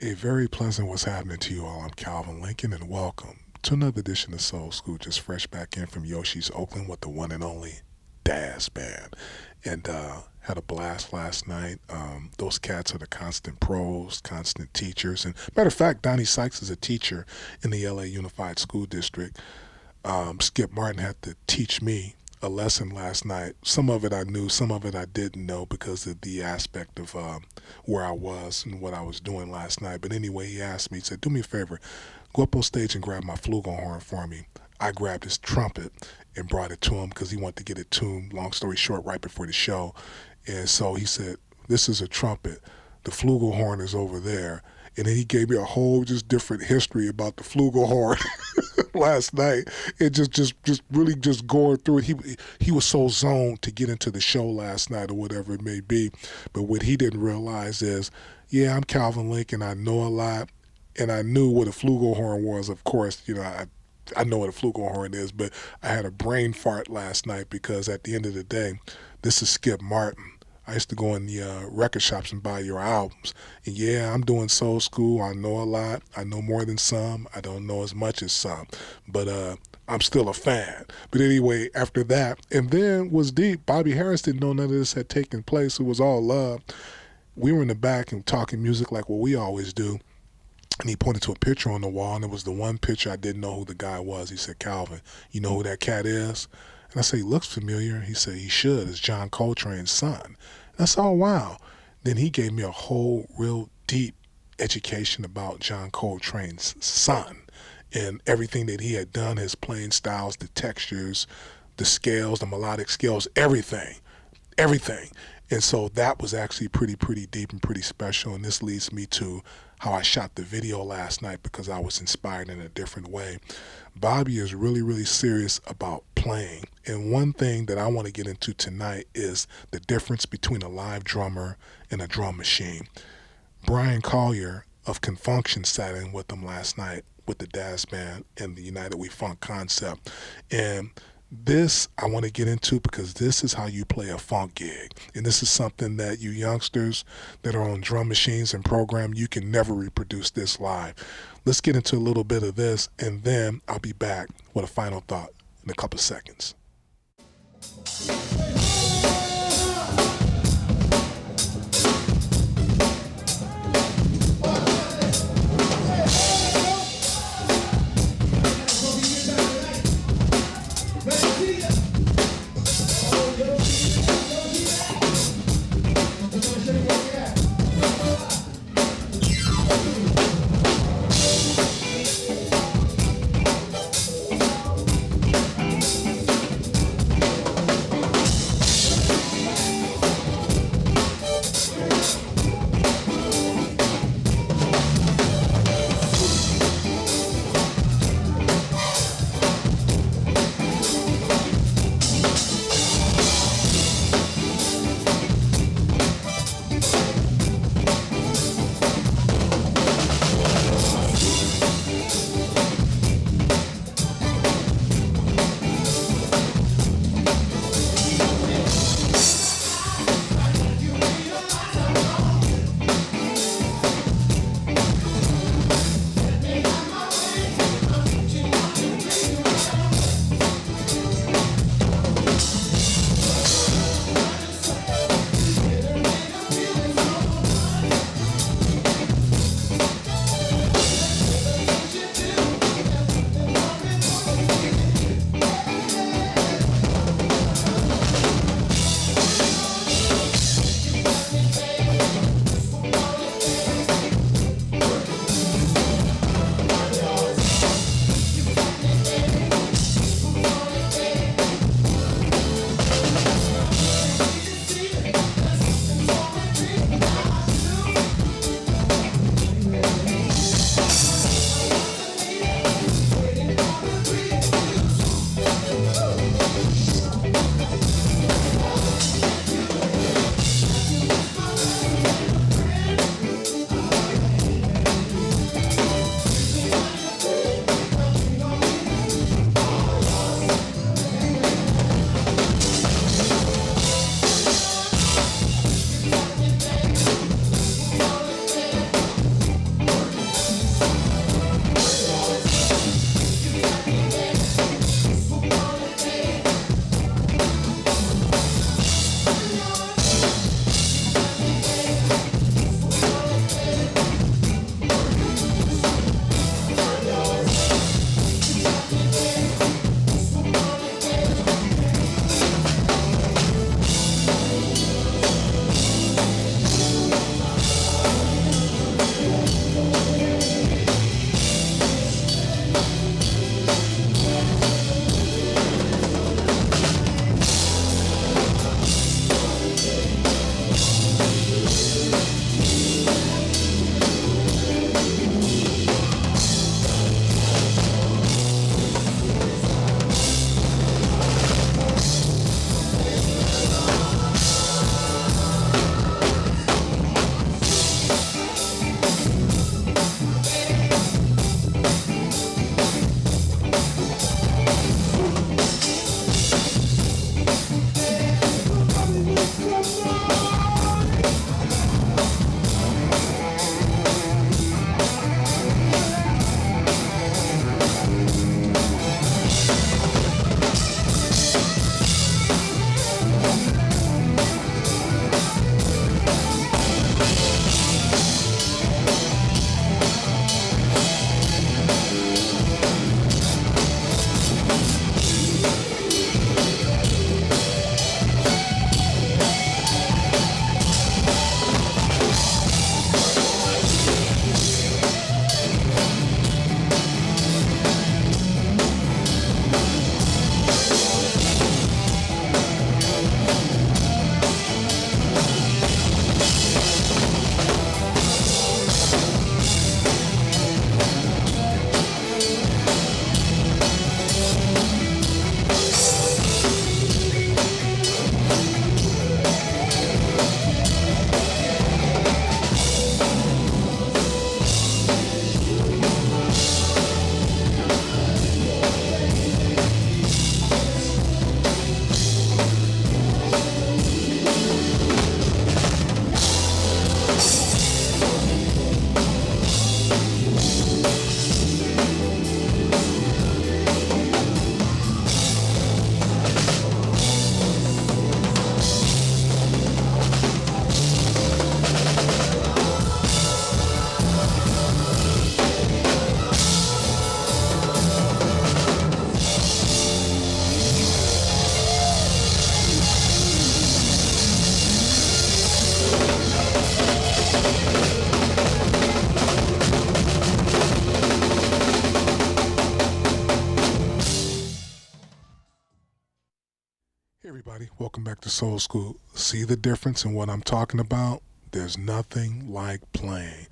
A very pleasant what's happening to you all. I'm Calvin Lincoln, and welcome to another edition of Soul School. Just fresh back in from Yoshi's Oakland with the one and only Dazz band, and had a blast last night. Those cats are the constant pros, constant teachers. And matter of fact, Donny Sykes is a teacher in the LA Unified School District. Skip Martin had to teach me a lesson last night. Some of it I knew, some of it I didn't know because of the aspect of where I was and what I was doing last night. But anyway, he asked me, he said, do me a favor, go up on stage and grab my flugelhorn for me. I grabbed his trumpet and brought it to him because he wanted to get it tuned, long story short, right before the show. And so he said, this is a trumpet. The flugelhorn is over there. And then he gave me a whole just different history about the flugelhorn last night. It just really just going through it. He was so zoned to get into the show last night or whatever it may be. But what he didn't realize is, yeah, I'm Calvin Lincoln. I know a lot. And I knew what a flugelhorn was, of course. You know, I know what a flugelhorn is, but I had a brain fart last night because at the end of the day, this is Skip Martin. I used to go in the record shops and buy your albums. And yeah, I'm doing Soul School. I know a lot. I know more than some. I don't know as much as some. But I'm still a fan. But anyway, after that, and then was deep. Bobby Harris didn't know none of this had taken place. It was all love. We were in the back and talking music like what we always do. And he pointed to a picture on the wall, and it was the one picture I didn't know who the guy was. He said, Calvin, you know who that cat is? And I said, he looks familiar. He said, he should. It's John Coltrane's son. And I said, oh, wow. Then he gave me a whole real deep education about John Coltrane's son and everything that he had done, his playing styles, the textures, the scales, the melodic scales, everything. And so that was actually pretty deep and pretty special. And this leads me to how I shot the video last night because I was inspired in a different way. Bobby is really serious about playing. And one thing that I want to get into tonight is the difference between a live drummer and a drum machine. Brian Collier of Confunction sat in with them last night with the Dazz band and the United We Funk concept. And this I want to get into because this is how you play a funk gig. And this is something that you youngsters that are on drum machines and program, you can never reproduce this live. Let's get into a little bit of this, and then I'll be back with a final thought in a couple of seconds. Welcome back to Soul School. See the difference in what I'm talking about? There's nothing like playing.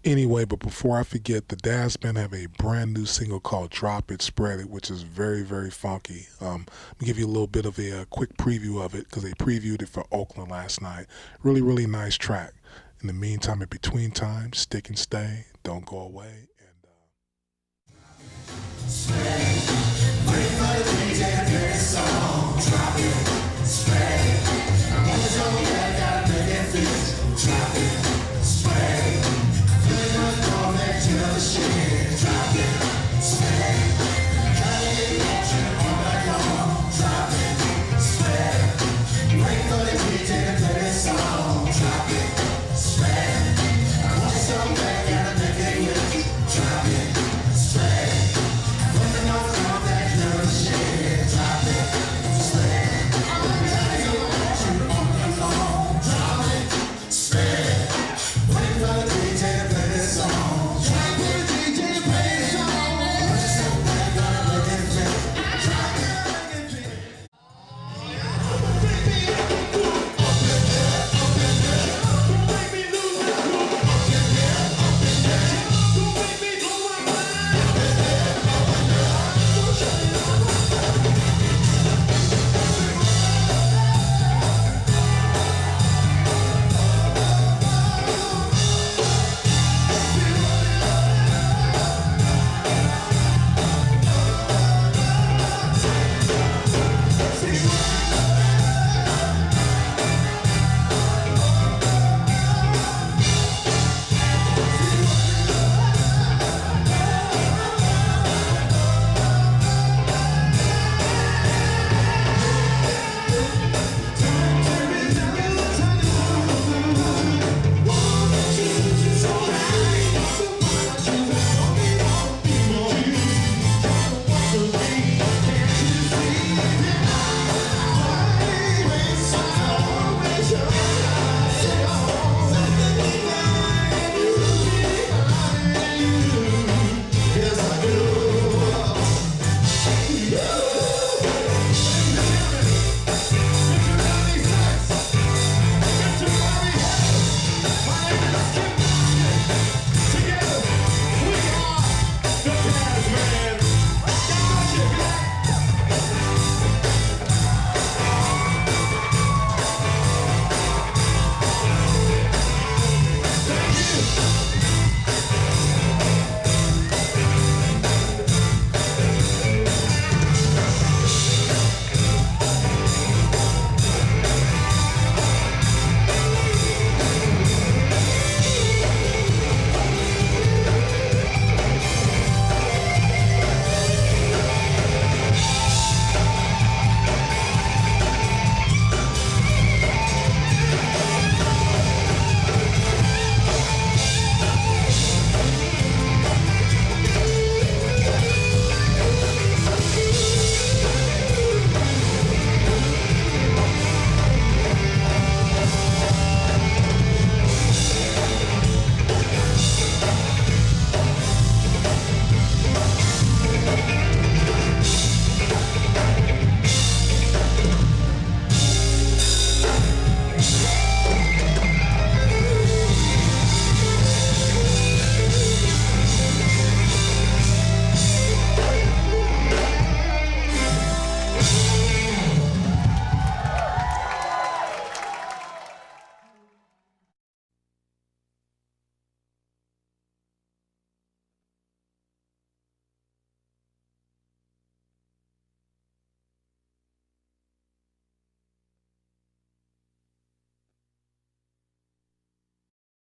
Anyway, but before I forget, the Dazz Band have a brand new single called Drop It, Spread It, which is very, very funky. Let me give you a little bit of a quick preview of it because they previewed it for Oakland last night. Really, really nice track. In the meantime, in between time, stick and stay. Don't go away. And